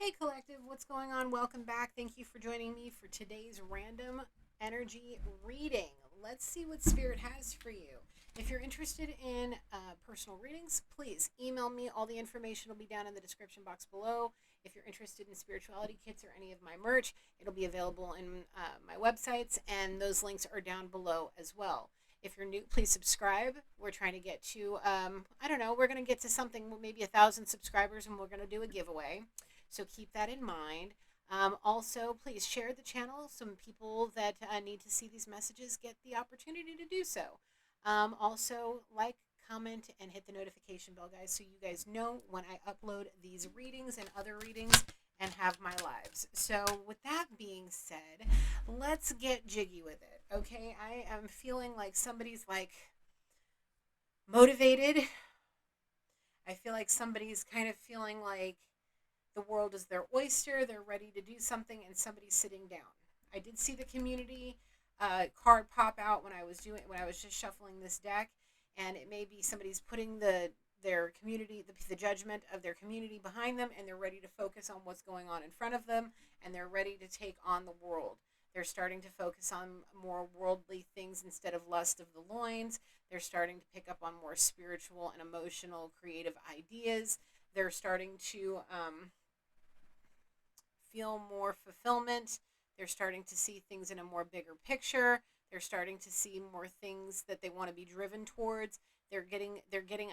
Hey, Collective, what's going on? Welcome back. Thank you for joining me for today's random energy reading. Let's see what Spirit has for you. If you're interested in personal readings, please email me. All the information will be down in the description box below. If you're interested in spirituality kits or any of my merch, it'll be available in my websites, and those links are down below as well. If you're new, please subscribe. We're trying to get to, I don't know, we're going to get to something, maybe 1,000 subscribers, and we're going to do a giveaway. So keep that in mind. Also, please share the channel. Some people that need to see these messages get the opportunity to do so. Also, like, comment, and hit the notification bell, guys, so you guys know when I upload these readings and other readings and have my lives. So with that being said, let's get jiggy with it. Okay, I am feeling like somebody's like motivated. I feel like somebody's kind of feeling like the world is their oyster. They're ready to do something, and somebody's sitting down. I did see the community card pop out when I was just shuffling this deck, and it may be somebody's putting their community, the judgment of their community behind them, and they're ready to focus on what's going on in front of them, and they're ready to take on the world. They're starting to focus on more worldly things instead of lust of the loins. They're starting to pick up on more spiritual and emotional, creative ideas. They're starting to feel more fulfillment. They're starting to see things in a more bigger picture. They're starting to see more things that they want to be driven towards. They're getting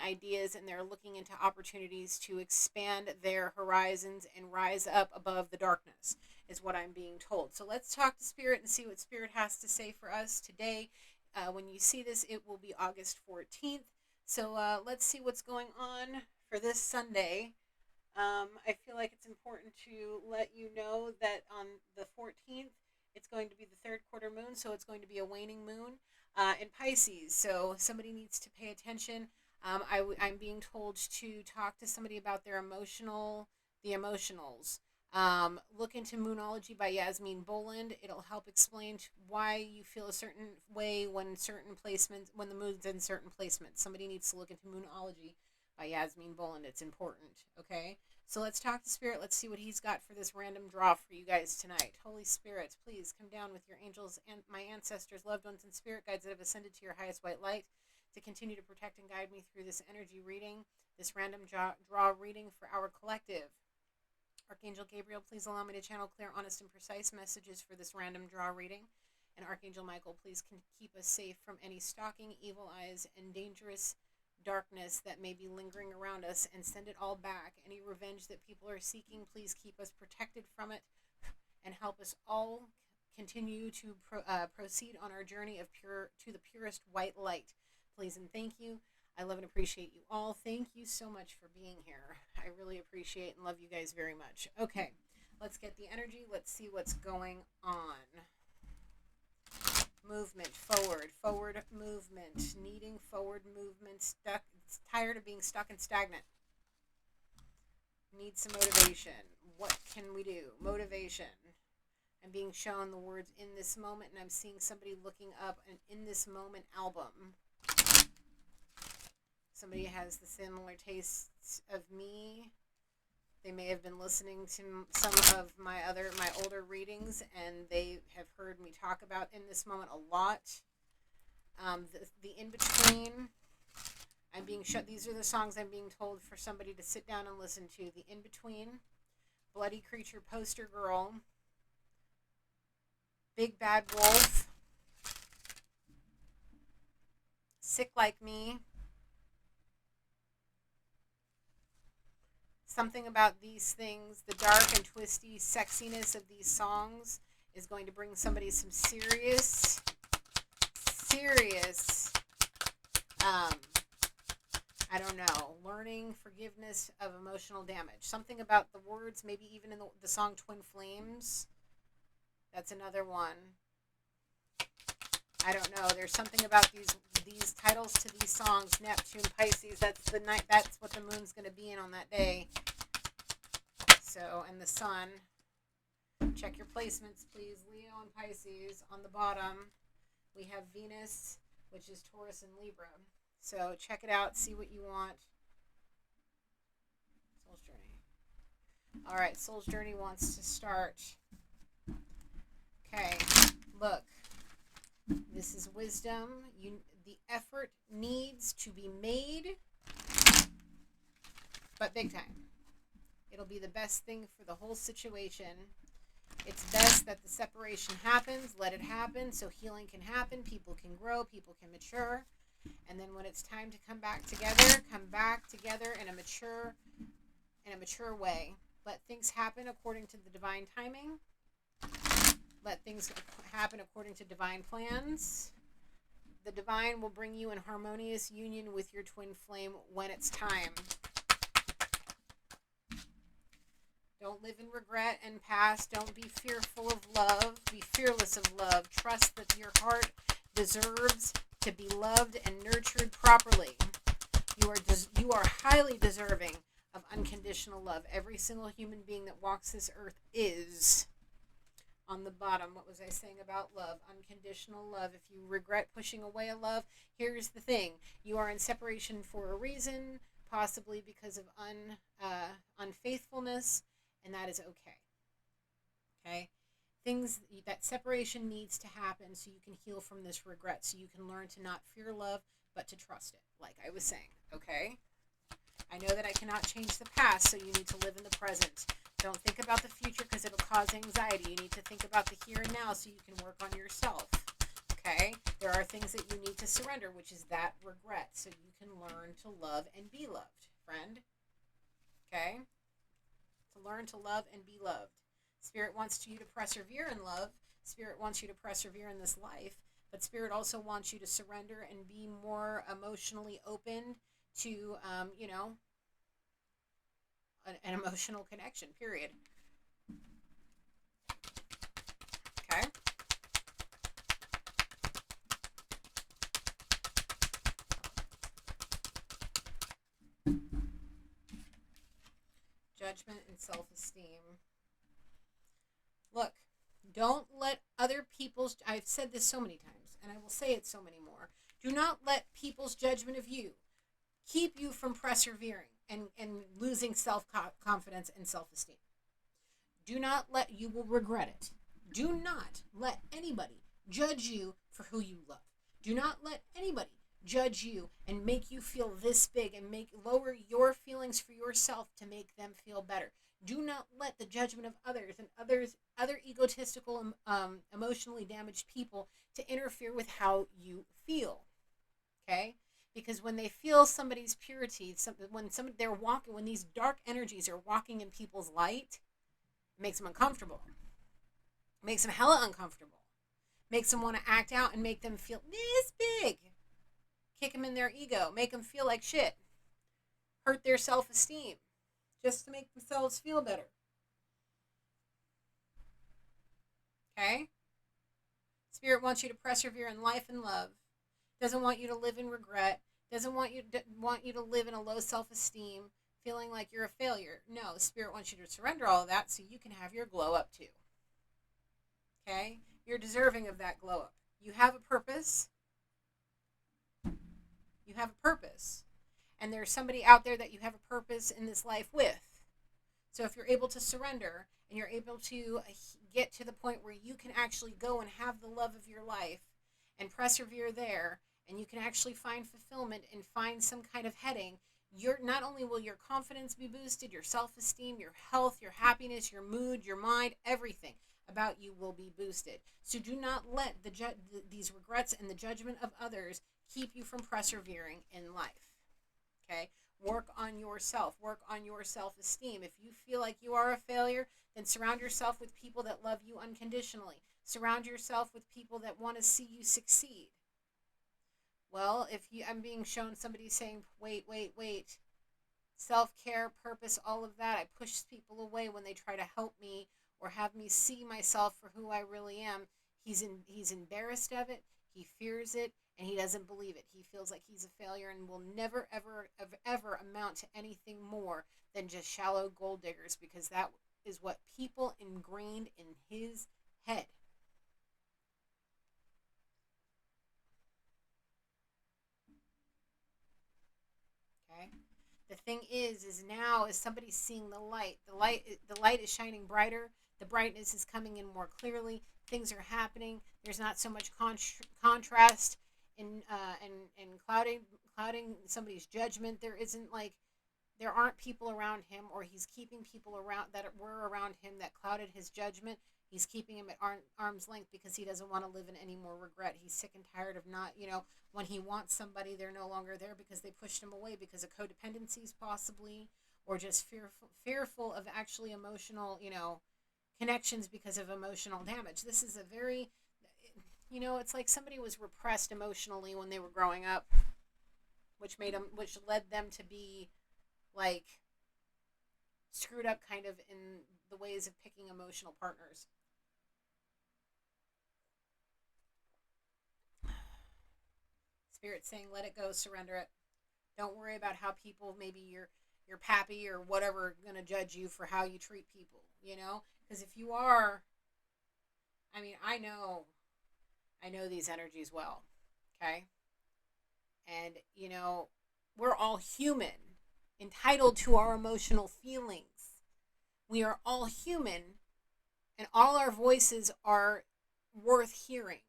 ideas, and they're looking into opportunities to expand their horizons and rise up above the darkness, is what I'm being told. So let's talk to Spirit and see what Spirit has to say for us today. When you see this, it will be August 14th. So let's see what's going on for this Sunday. I feel like it's important to let you know that on the 14th, it's going to be the third quarter moon, so it's going to be a waning moon in Pisces. So somebody needs to pay attention. I'm being told to talk to somebody about the emotionals. Look into Moonology by Yasmin Boland. It'll help explain why you feel a certain way when the moon's in certain placements. Somebody needs to look into Moonology by Yasmin Boland. It's important, okay? So let's talk to Spirit. Let's see what he's got for this random draw for you guys tonight. Holy Spirit, please come down with your angels and my ancestors, loved ones, and spirit guides that have ascended to your highest white light to continue to protect and guide me through this energy reading, this random draw reading for our collective. Archangel Gabriel, please allow me to channel clear, honest, and precise messages for this random draw reading. And Archangel Michael, please keep us safe from any stalking, evil eyes, and dangerous darkness that may be lingering around us, and send it all back. Any revenge that people are seeking, please keep us protected from it and help us all continue to proceed on our journey to the purest white light. Please and thank you. I love and appreciate you all. Thank you so much for being here. I really appreciate and love you guys very much. Okay, let's get the energy. Let's see what's going on. Movement, forward movement, needing forward movement, tired of being stuck and stagnant. Need some motivation. What can we do? Motivation. I'm being shown the words in this moment, and I'm seeing somebody looking up an in this moment album. Somebody has the similar tastes of me. They may have been listening to some of my older readings, and they have heard me talk about in this moment a lot. The in between, I'm being shut. These are the songs I'm being told for somebody to sit down and listen to. The in between, Bloody Creature Poster Girl, Big Bad Wolf, Sick Like Me. Something about these things, the dark and twisty sexiness of these songs is going to bring somebody some serious, I don't know, learning forgiveness of emotional damage. Something about the words, maybe even in the song Twin Flames. That's another one. I don't know. There's something about these titles to these songs. Neptune, Pisces. That's the night. That's what the moon's going to be in on that day. So, and the sun. Check your placements, please. Leo and Pisces on the bottom. We have Venus, which is Taurus and Libra. So check it out. See what you want. Soul's Journey. All right, Soul's Journey wants to start. Okay, look. This is wisdom. The effort needs to be made, but big time. It'll be the best thing for the whole situation. It's best that the separation happens. Let it happen so healing can happen. People can grow. People can mature. And then when it's time to come back together in a mature way. Let things happen according to the divine timing. Let things happen according to divine plans. The divine will bring you in harmonious union with your twin flame when it's time. Don't live in regret and past. Don't be fearful of love. Be fearless of love. Trust that your heart deserves to be loved and nurtured properly. You are highly deserving of unconditional love. Every single human being that walks this earth is. On the bottom, what was I saying about love? Unconditional love. If you regret pushing away a love, here's the thing. You are in separation for a reason, possibly because of unfaithfulness, and that is okay. Okay? That separation needs to happen so you can heal from this regret, so you can learn to not fear love, but to trust it, like I was saying. Okay? I know that I cannot change the past, so you need to live in the present. Don't think about the future because it'll cause anxiety. You need to think about the here and now so you can work on yourself. Okay? There are things that you need to surrender, which is that regret, so you can learn to love and be loved, friend. Okay? To learn to love and be loved. Spirit wants you to persevere in love. Spirit wants you to persevere in this life. But Spirit also wants you to surrender and be more emotionally open to, an emotional connection, period. Okay? Judgment and self-esteem. Look, don't let other people's, I've said this so many times, and I will say it so many more. Do not let people's judgment of you keep you from persevering and losing self-confidence and self-esteem. Do not let, you will regret it. Do not let anybody judge you for who you love. Do not let anybody judge you and make you feel this big and lower your feelings for yourself to make them feel better. Do not let the judgment of others and other egotistical, emotionally damaged people to interfere with how you feel. Okay? Because when they feel somebody's purity, when these dark energies are walking in people's light, it makes them uncomfortable. It makes them hella uncomfortable. Makes them want to act out and make them feel this big. Kick them in their ego. Make them feel like shit. Hurt their self-esteem. Just to make themselves feel better. Okay? Spirit wants you to persevere in life and love. Doesn't want you to live in regret. Doesn't want you to live in a low self-esteem, feeling like you're a failure. No, Spirit wants you to surrender all of that so you can have your glow up too. Okay? You're deserving of that glow up. You have a purpose. You have a purpose. And there's somebody out there that you have a purpose in this life with. So if you're able to surrender and you're able to get to the point where you can actually go and have the love of your life and persevere there, and you can actually find fulfillment and find some kind of heading, not only will your confidence be boosted, your self-esteem, your health, your happiness, your mood, your mind, everything about you will be boosted. So do not let these regrets and the judgment of others keep you from persevering in life. Okay? Work on yourself. Work on your self-esteem. If you feel like you are a failure, then surround yourself with people that love you unconditionally. Surround yourself with people that want to see you succeed. Well, I'm being shown somebody saying, wait. Self-care, purpose, all of that. I push people away when they try to help me or have me see myself for who I really am. He's embarrassed of it. He fears it. And he doesn't believe it. He feels like he's a failure and will never, ever amount to anything more than just shallow gold diggers, because that is what people ingrained in his head. Okay? The thing is now is somebody's seeing the light is shining brighter, the brightness is coming in more clearly, things are happening, there's not so much contrast and clouding somebody's judgment. There aren't people around him, or he's keeping people around that were around him that clouded his judgment. He's keeping him at arm's length because he doesn't want to live in any more regret. He's sick and tired of not, when he wants somebody, they're no longer there because they pushed him away because of codependencies, possibly, or just fearful of actually emotional, connections because of emotional damage. This is a very, it's like somebody was repressed emotionally when they were growing up, which led them to be like screwed up kind of in the ways of picking emotional partners. Spirit saying, let it go, surrender it. Don't worry about how people, maybe your pappy or whatever, going to judge you for how you treat people, because if you are, I mean, I know these energies well, okay? And, we're all human, entitled to our emotional feelings. We are all human, and all our voices are worth hearing.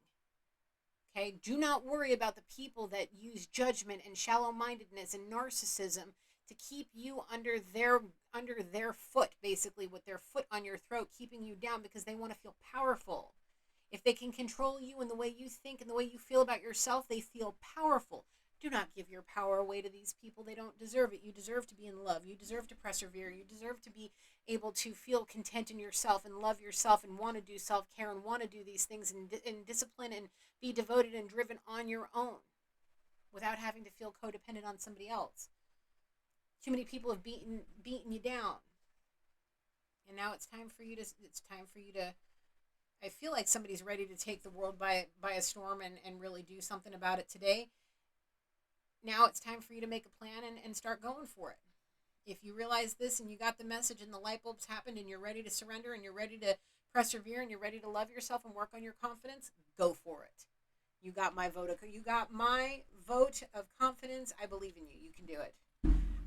Okay? Do not worry about the people that use judgment and shallow-mindedness and narcissism to keep you under their foot, basically, with their foot on your throat, keeping you down because they want to feel powerful. If they can control you in the way you think and the way you feel about yourself, they feel powerful. Do not give your power away to these people. They don't deserve it. You deserve to be in love. You deserve to persevere. You deserve to be able to feel content in yourself and love yourself and want to do self-care and want to do these things and discipline and be devoted and driven on your own without having to feel codependent on somebody else. Too many people have beaten you down. And now it's time for you to I feel like somebody's ready to take the world by a storm and really do something about it today. Now it's time for you to make a plan and start going for it. If you realize this and you got the message and the light bulbs happened and you're ready to surrender and you're ready to persevere and you're ready to love yourself and work on your confidence, go for it. You got my vote of confidence. I believe in you. You can do it.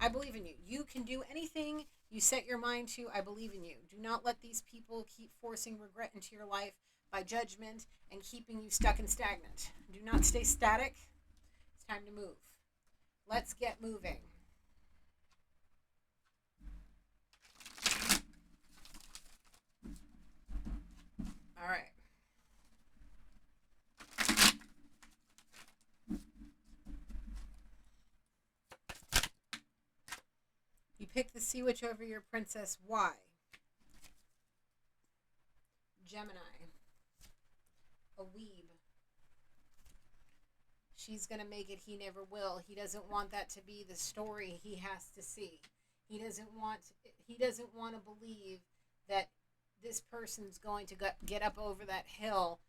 I believe in you. You can do anything you set your mind to. I believe in you. Do not let these people keep forcing regret into your life by judgment and keeping you stuck and stagnant. Do not stay static. It's time to move. Let's get moving. All right. You pick the sea witch over your princess. Why? Gemini. A weeb. She's going to make it. He never will. He doesn't want that to be the story he has to see. He doesn't want to believe that this person's going to get up over that hill.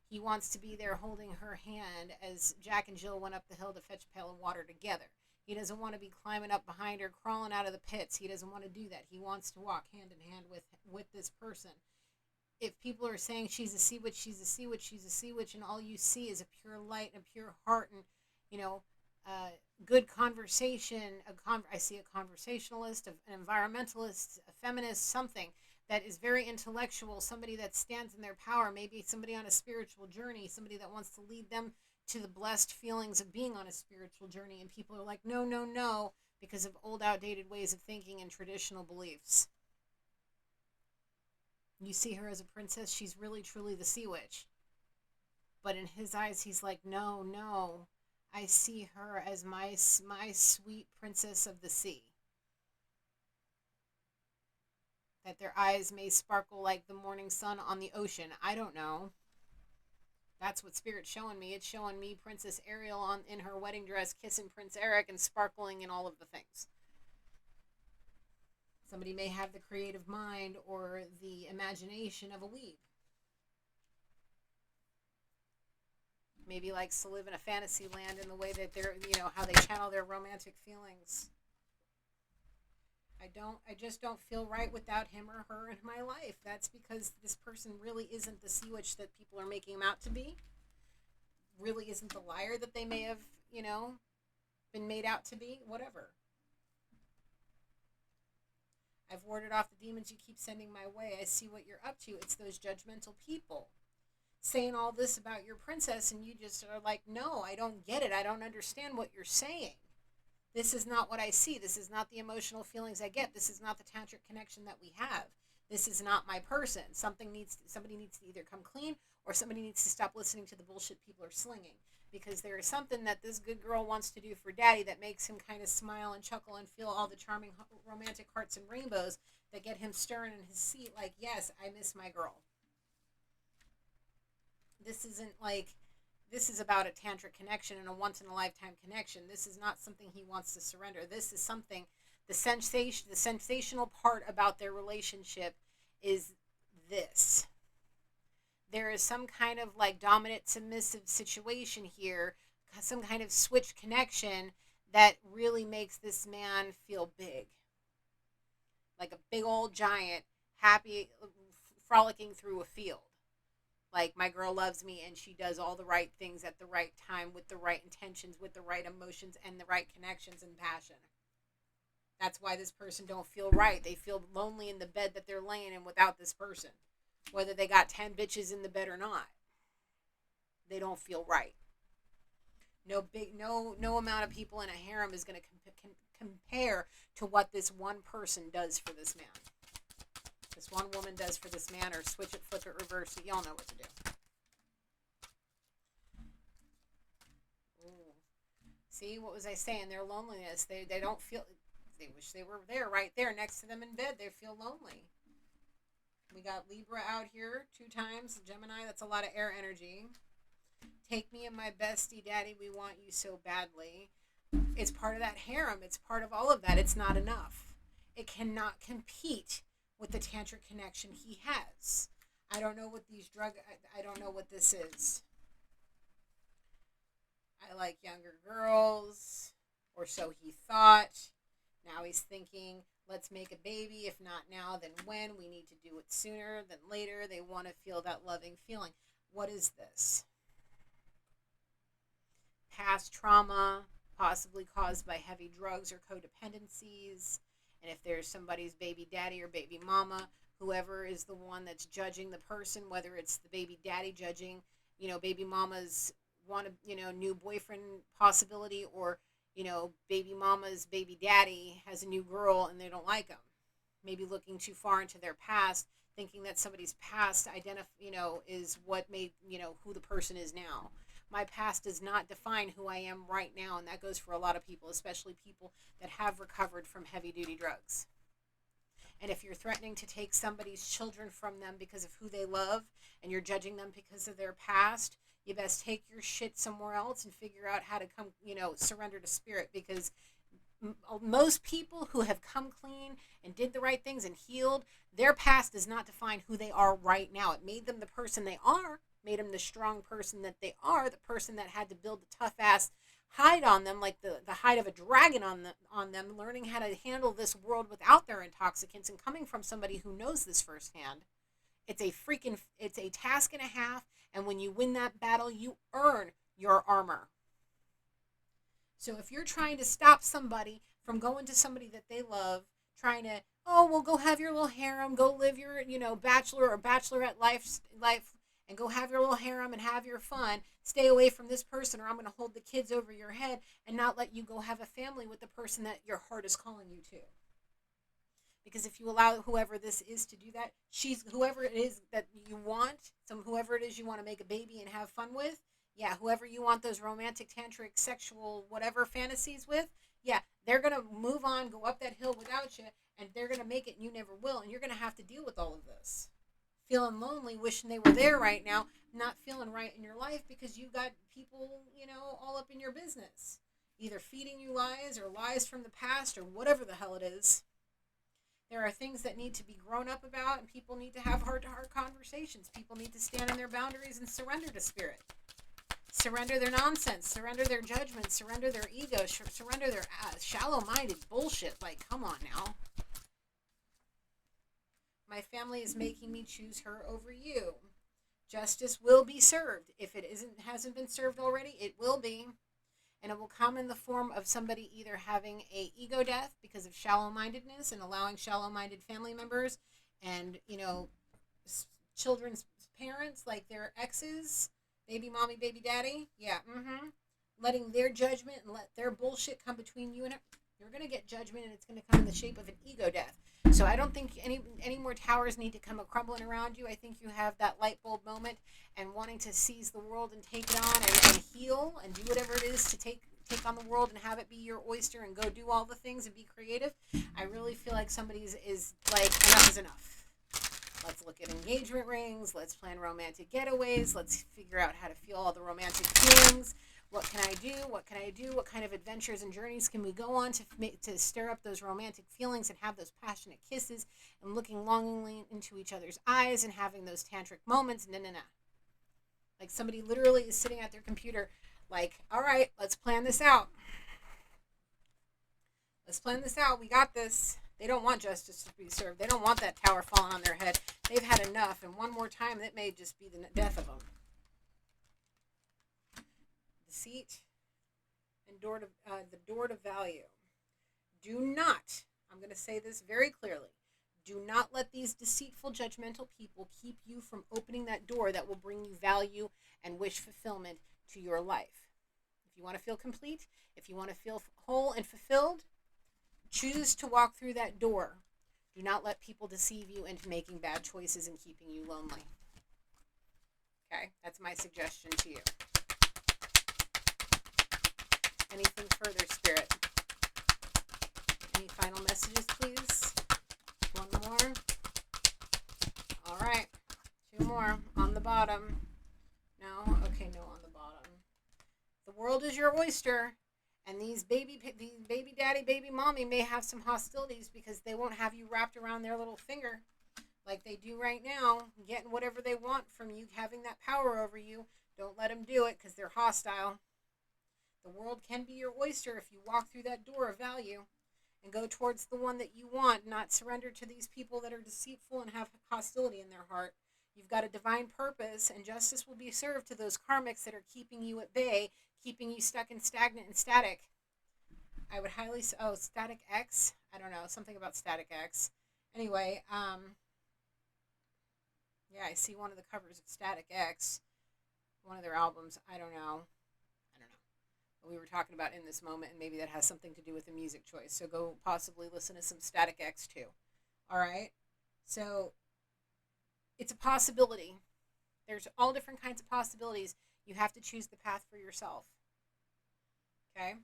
He wants to be there holding her hand as Jack and Jill went up the hill to fetch a pail of water together. He doesn't want to be climbing up behind her, crawling out of the pits. He doesn't want to do that. He wants to walk hand in hand with this person. If people are saying she's a sea witch, she's a sea witch, she's a sea witch, and all you see is a pure light and a pure heart and, good conversation, I see a conversationalist, an environmentalist, a feminist, something that is very intellectual, somebody that stands in their power, maybe somebody on a spiritual journey, somebody that wants to lead them to the blessed feelings of being on a spiritual journey. And people are like, no, no, no, because of old, outdated ways of thinking and traditional beliefs. You see her as a princess, she's really, truly the sea witch. But in his eyes, he's like, no, no, I see her as my sweet princess of the sea. That their eyes may sparkle like the morning sun on the ocean. I don't know. That's what Spirit's showing me. It's showing me Princess Ariel in her wedding dress kissing Prince Eric and sparkling in all of the things. Somebody may have the creative mind or the imagination of a weeb. Maybe likes to live in a fantasy land in the way that they're, how they channel their romantic feelings. I just don't feel right without him or her in my life. That's because this person really isn't the sea witch that people are making him out to be. Really isn't the liar that they may have, been made out to be. Whatever. I've warded off the demons you keep sending my way. I see what you're up to. It's those judgmental people saying all this about your princess, and you just are like, no, I don't get it. I don't understand what you're saying. This is not what I see. This is not the emotional feelings I get. This is not the tantric connection that we have. This is not my person. Somebody needs to either come clean, or somebody needs to stop listening to the bullshit people are slinging. Because there is something that this good girl wants to do for daddy that makes him kind of smile and chuckle and feel all the charming romantic hearts and rainbows that get him stirring in his seat like, yes, I miss my girl. This isn't like, this is about a tantric connection and a once in a lifetime connection. This is not something he wants to surrender. This is something, the sensational part about their relationship is this. There is some kind of like dominant submissive situation here, some kind of switch connection that really makes this man feel big. Like a big old giant, happy, frolicking through a field. Like, my girl loves me and she does all the right things at the right time with the right intentions, with the right emotions and the right connections and passion. That's why this person don't feel right. They feel lonely in the bed that they're laying in without this person. Whether they got 10 bitches in the bed or not. They don't feel right. No amount of people in a harem is going to compare to what this one person does for this man. This one woman does for this man, or switch it, flip it, reverse it. Y'all know what to do. Ooh. See, what was I saying? Their loneliness. They don't feel, they wish they were there, right there next to them in bed. They feel lonely. We got Libra out here 2 times. Gemini, that's a lot of air energy. Take me and my bestie, daddy, we want you so badly. It's part of that harem. It's part of all of that. It's not enough. It cannot compete with the tantric connection he has. I don't know what I don't know what this is. I like younger girls, or so he thought. Now he's thinking, let's make a baby. If not now, then when? We need to do it sooner than later. They want to feel that loving feeling. What is this? Past trauma, possibly caused by heavy drugs or codependencies. And if there's somebody's baby daddy or baby mama, whoever is the one that's judging the person, whether it's the baby daddy judging, baby mama's new boyfriend possibility, or baby mama's baby daddy has a new girl and they don't like him. Maybe looking too far into their past, thinking that somebody's past is what made, who the person is now. My past does not define who I am right now, and that goes for a lot of people, especially people that have recovered from heavy-duty drugs. And if you're threatening to take somebody's children from them because of who they love, and you're judging them because of their past, you best take your shit somewhere else and figure out how to come, surrender to spirit, because most people who have come clean and did the right things and healed, their past does not define who they are right now. It made them the person they are, made them the strong person that they are, the person that had to build the tough ass hide on them, like the hide of a dragon on them, learning how to handle this world without their intoxicants, and coming from somebody who knows this firsthand. It's a task and a half, and when you win that battle, you earn your armor. So if you're trying to stop somebody from going to somebody that they love, trying to, go have your little harem, go live your, bachelor or bachelorette life, and go have your little harem and have your fun, stay away from this person, or I'm going to hold the kids over your head and not let you go have a family with the person that your heart is calling you to. Because if you allow whoever this is to do that, whoever it is that you want, whoever it is you want to make a baby and have fun with, yeah, whoever you want those romantic, tantric, sexual, whatever fantasies with, yeah, they're going to move on, go up that hill without you, and they're going to make it and you never will, and you're going to have to deal with all of this. Feeling lonely, wishing they were there right now, not feeling right in your life because you got people, all up in your business. Either feeding you lies or lies from the past or whatever the hell it is. There are things that need to be grown up about, and people need to have heart-to-heart conversations. People need to stand in their boundaries and surrender to spirit. Surrender their nonsense, surrender their judgment, surrender their ego, surrender their shallow-minded bullshit. Like, come on now. My family is making me choose her over you. Justice will be served. If it hasn't been served already, it will be. And it will come in the form of somebody either having a ego death because of shallow-mindedness and allowing shallow-minded family members and, children's parents, like their exes, baby mommy, baby daddy. Yeah, letting their judgment and let their bullshit come between you and her. You're going to get judgment, and it's going to come in the shape of an ego death. So I don't think any more towers need to come crumbling around you. I think you have that light bulb moment and wanting to seize the world and take it on and heal and do whatever it is to take on the world and have it be your oyster and go do all the things and be creative. I really feel like somebody's is like, enough is enough. Let's look at engagement rings. Let's plan romantic getaways. Let's figure out how to feel all the romantic feelings. What can I do? What can I do? What kind of adventures and journeys can we go on to stir up those romantic feelings and have those passionate kisses and looking longingly into each other's eyes and having those tantric moments? No. Like somebody literally is sitting at their computer like, all right, let's plan this out. Let's plan this out. We got this. They don't want justice to be served. They don't want that tower falling on their head. They've had enough. And one more time, that may just be the death of them. Deceit and the door to value. Do not, I'm going to say this very clearly, do not let these deceitful, judgmental people keep you from opening that door that will bring you value and wish fulfillment to your life. If you want to feel complete, if you want to feel whole and fulfilled, choose to walk through that door. Do not let people deceive you into making bad choices and keeping you lonely. Okay, that's my suggestion to you. Anything further, Spirit? Any final messages, please? One more. All right. 2 more on the bottom. No? Okay, no on the bottom. The world is your oyster, and these baby daddy, baby mommy may have some hostilities because they won't have you wrapped around their little finger like they do right now, getting whatever they want from you, having that power over you. Don't let them do it because they're hostile. The world can be your oyster if you walk through that door of value and go towards the one that you want, not surrender to these people that are deceitful and have hostility in their heart. You've got a divine purpose, and justice will be served to those karmics that are keeping you at bay, keeping you stuck and stagnant and static. I would highly say, Static X? I don't know, something about Static X. Anyway, yeah, I see one of the covers of Static X, one of their albums. I don't know. We were talking about in this moment, and maybe that has something to do with the music choice. So go possibly listen to some Static X too. All right? So it's a possibility. There's all different kinds of possibilities. You have to choose the path for yourself. Okay?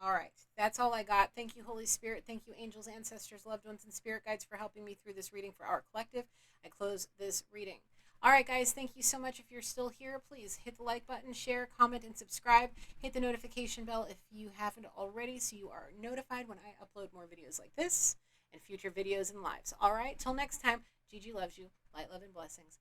All right. That's all I got. Thank you, Holy Spirit. Thank you, angels, ancestors, loved ones, and spirit guides for helping me through this reading for our collective. I close this reading. All right, guys, thank you so much. If you're still here, please hit the like button, share, comment, and subscribe. Hit the notification bell if you haven't already so you are notified when I upload more videos like this and future videos and lives. All right, till next time, Gigi loves you. Light, love, and blessings.